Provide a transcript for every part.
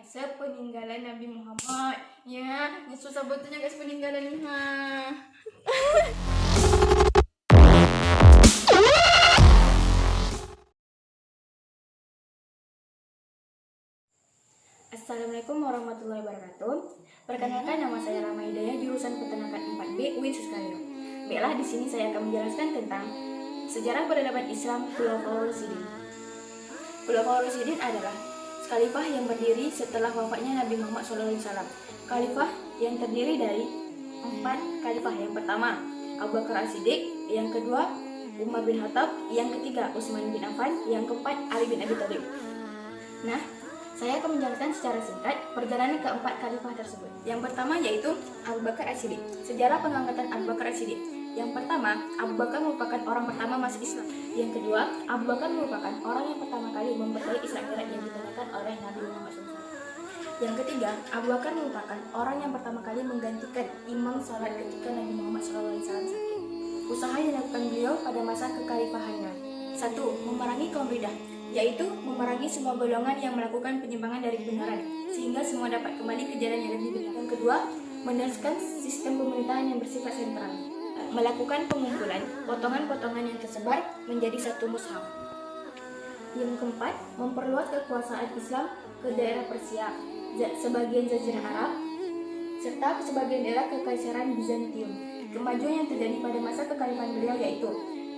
sepeninggalan Nabi Muhammad. Ya, ini susah betulnya guys peninggalan ni. Assalamualaikum warahmatullahi wabarakatuh. Perkenalkan, nama saya Rama Hidayah, jurusan Peternakan 4B UIN Suskayo. Baiklah, di sini saya akan menjelaskan tentang sejarah peradaban Islam Khulafaur Rasyidin. Khulafaur Rasyidin adalah khalifah yang berdiri setelah wafatnya Nabi Muhammad SAW. Khalifah yang terdiri dari 4 khalifah. Yang pertama, Abu Bakar As-Siddiq. Yang kedua, Umar bin Khattab. Yang ketiga, Utsman bin Affan. Yang keempat, Ali bin Abi Thalib. Nah, saya akan menjelaskan secara singkat perjalanan keempat khalifah tersebut. Yang pertama yaitu Abu Bakar As-Siddiq. Sejarah pengangkatan Abu Bakar As-Siddiq. Yang pertama, Abu Bakar merupakan orang pertama masuk Islam. Yang kedua, Abu Bakar merupakan orang yang pertama kali mempercayai Isra Mi'raj yang ditanyakan oleh Nabi Muhammad SAW. Yang ketiga, Abu Bakar merupakan orang yang pertama kali menggantikan imam salat ketika Nabi Muhammad SAW sakit. Usaha yang dilakukan beliau pada masa kekhalifahannya: 1. Memerangi kaum Riddah, yaitu memerangi semua golongan yang melakukan penyimpangan dari kebenaran, sehingga semua dapat kembali ke jalan yang lebih benar. Yang kedua, meneruskan sistem pemerintahan yang bersifat sentral, melakukan pengumpulan potongan-potongan yang tersebar menjadi satu mushaf. Yang keempat, memperluas kekuasaan Islam ke daerah Persia, sebagian Jazirah Arab, serta ke sebagian daerah Kekaisaran Bizantium. Kemajuan yang terjadi pada masa kekhalifahan beliau yaitu: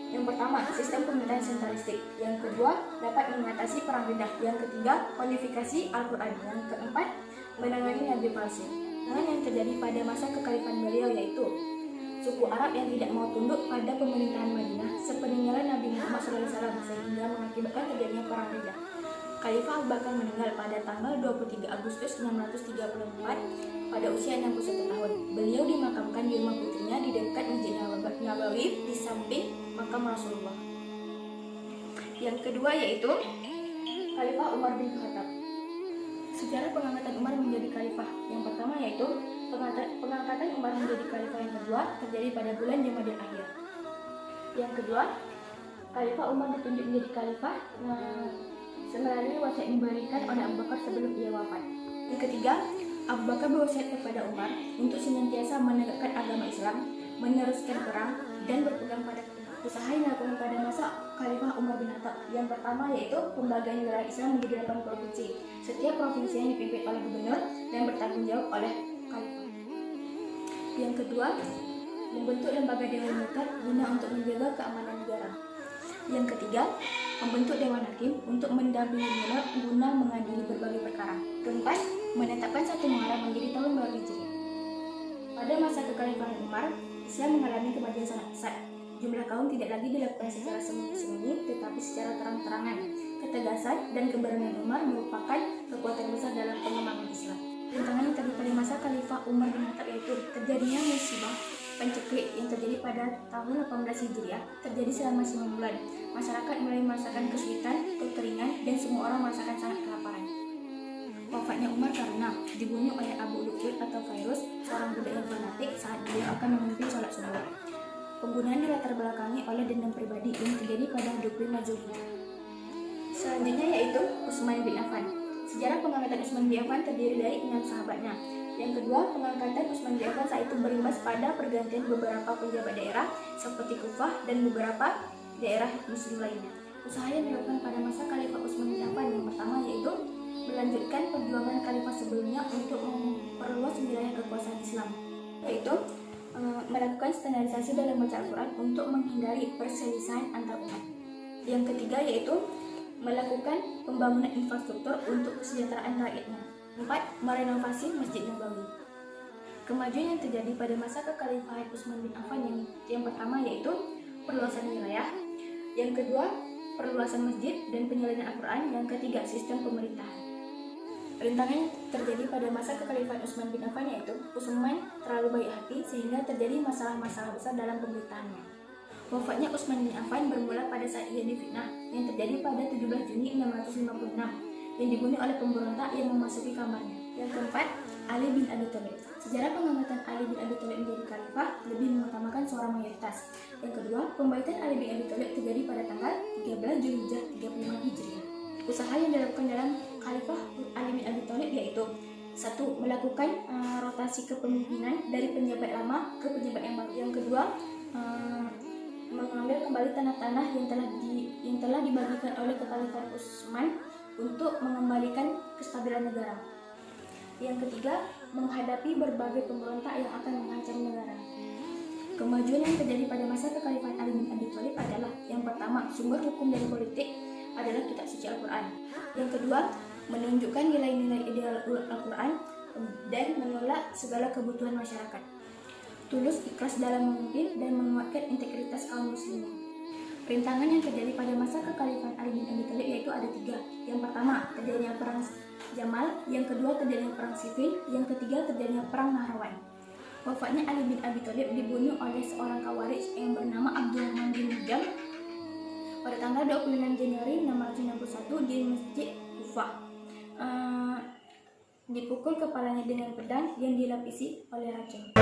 yang pertama, sistem pemerintahan sentralistik. Yang kedua, dapat mengatasi perang Riddah. Yang ketiga, kodifikasi Al-Quran. Yang keempat, menangani nabi palsu. Yang terjadi pada masa kekhalifahan beliau yaitu suku Arab yang tidak mau tunduk pada pemerintahan Madinah sepeninggalan Nabi Muhammad SAW, sehingga mengakibatkan terjadinya perang Riddah. Khalifah Abu Bakar meninggal pada tanggal 23 Agustus 634 pada usia 61 tahun. Beliau dimakamkan di rumah putrinya di dekat Masjid Nabawi di samping makam Rasulullah. Yang kedua yaitu Khalifah Umar bin Khattab. Sejarah pengangkatan Umar menjadi khalifah. Yang pertama yaitu pengangkatan Umar menjadi khalifah. Yang kedua terjadi pada bulan Jamadil Akhir. Yang kedua, Khalifah Umar ditunjuk menjadi khalifah melalui wasiat yang diberikan oleh Abu Bakar sebelum ia wafat. Yang ketiga, Abu Bakar berwasiat kepada Umar untuk senantiasa menegakkan agama Islam, meneruskan perang, dan berpegang pada usaha yang dilakukan pada masa Khalifah Umar bin Khattab. Yang pertama yaitu pembagian wilayah Islam menjadi 8 provinsi. Setiap provinsi yang dipimpin oleh gubernur dan bertanggung jawab oleh khalifah. Yang kedua, membentuk lembaga dewan militer guna untuk menjaga keamanan negara. Yang ketiga, membentuk dewan hakim untuk mendampingi gubernur guna mengadili berbagai perkara. Keempat, menetapkan 1 Muharram menjadi tahun baru Hijriah. Pada masa kekhalifahan Umar, Islam mengalami kemajuan sangat pesat. Jumlah kaum tidak lagi dilakukan secara sembunyi-sembunyi, tetapi secara terang-terangan. Ketegasan dan keberanian Umar merupakan kekuatan besar dalam pengembangan Islam. Rintangan yang terjadi pada masa Khalifah Umar bin Khattab yaitu terjadinya musibah penceklik yang terjadi pada tahun 18 Hijriah, terjadi selama 9 bulan. Masyarakat mulai merasakan kesulitan, kekeringan, dan semua orang merasakan sangat kelaparan. Wafatnya Umar karena dibunuh oleh Abu Lu'lu'at atau Fairuz, seorang budak yang fanatik saat beliau akan memimpin sholat subuh. Pembunuhan dilatar belakangi oleh dendam pribadi yang terjadi pada 25 Zulhijjah. Selanjutnya yaitu Utsman bin Affan. Sejarah pengangkatan Utsman bin Affan terdiri dari 6 sahabatnya. Yang kedua, pengangkatan Utsman bin Affan saat itu berimbas pada pergantian beberapa penjabat daerah seperti Kufah dan beberapa daerah muslim lainnya. Usaha yang dilakukan pada masa Khalifah Utsman bin Affan yang pertama yaitu melanjutkan perjuangan khalifah sebelumnya untuk memperluas wilayah kekuasaan Islam, yaitu melakukan standarisasi dalam baca Al-Quran untuk menghindari perselisihan antar umat. Yang ketiga yaitu melakukan pembangunan infrastruktur untuk kesejahteraan rakyatnya. 4. Merenovasi Masjid Nabawi. Kemajuan yang terjadi pada masa kekhalifahan Utsman bin Affan yang pertama yaitu perluasan wilayah. Yang kedua, perluasan masjid dan penyalinan Al-Quran. Yang ketiga, sistem pemerintahan. Rintangan yang terjadi pada masa kekhalifahan Utsman bin Affan yaitu Utsman terlalu baik hati sehingga terjadi masalah-masalah besar dalam pemerintahannya. Wafatnya Utsman bin Affan bermula pada saat ia difitnah yang terjadi pada 17 Juni 656 yang dibunuh oleh pemberontak yang memasuki kamarnya. Yang keempat, Ali bin Abi Thalib. Sejarah pengangkatan Ali bin Abi Thalib menjadi khalifah lebih mengutamakan suara mayoritas. Yang kedua, pembaitan Ali bin Abi Thalib terjadi pada tanggal 13 Zulhijjah 35 Hijriah. Usaha yang dilakukan dalam Khalifah Ali bin Abi Thalib yaitu Satu, melakukan rotasi kepemimpinan dari penjabat lama ke penjabat yang baru. Yang kedua, mengambil kembali tanah-tanah yang telah dibagikan oleh Kekhalifan Utsman untuk mengembalikan kestabilan negara. Yang ketiga, menghadapi berbagai pemberontak yang akan mengancam negara. Kemajuan yang terjadi pada masa Kekhalifahan Ali bin Abi Thalib adalah: yang pertama, sumber hukum dan politik adalah kitab suci Al-Quran. Yang kedua, menunjukkan nilai-nilai ideal Al-Quran dan menolak segala kebutuhan masyarakat. Tulus ikhlas dalam memimpin dan menguatkan integritas kaum muslimin. Rintangan yang terjadi pada masa Kekhalifahan Ali bin Abi Thalib yaitu ada 3. Yang pertama, terjadinya perang Jamal. Yang kedua, terjadinya perang Siffin. Yang ketiga, terjadinya perang Nahrawan. Wafatnya Ali bin Abi Thalib dibunuh oleh seorang Khawarij yang bernama Abdurrahman bin Muljam pada tanggal 26 Januari 661 di Masjid Kufah. Dipukul kepalanya dengan pedang yang dilapisi oleh racun.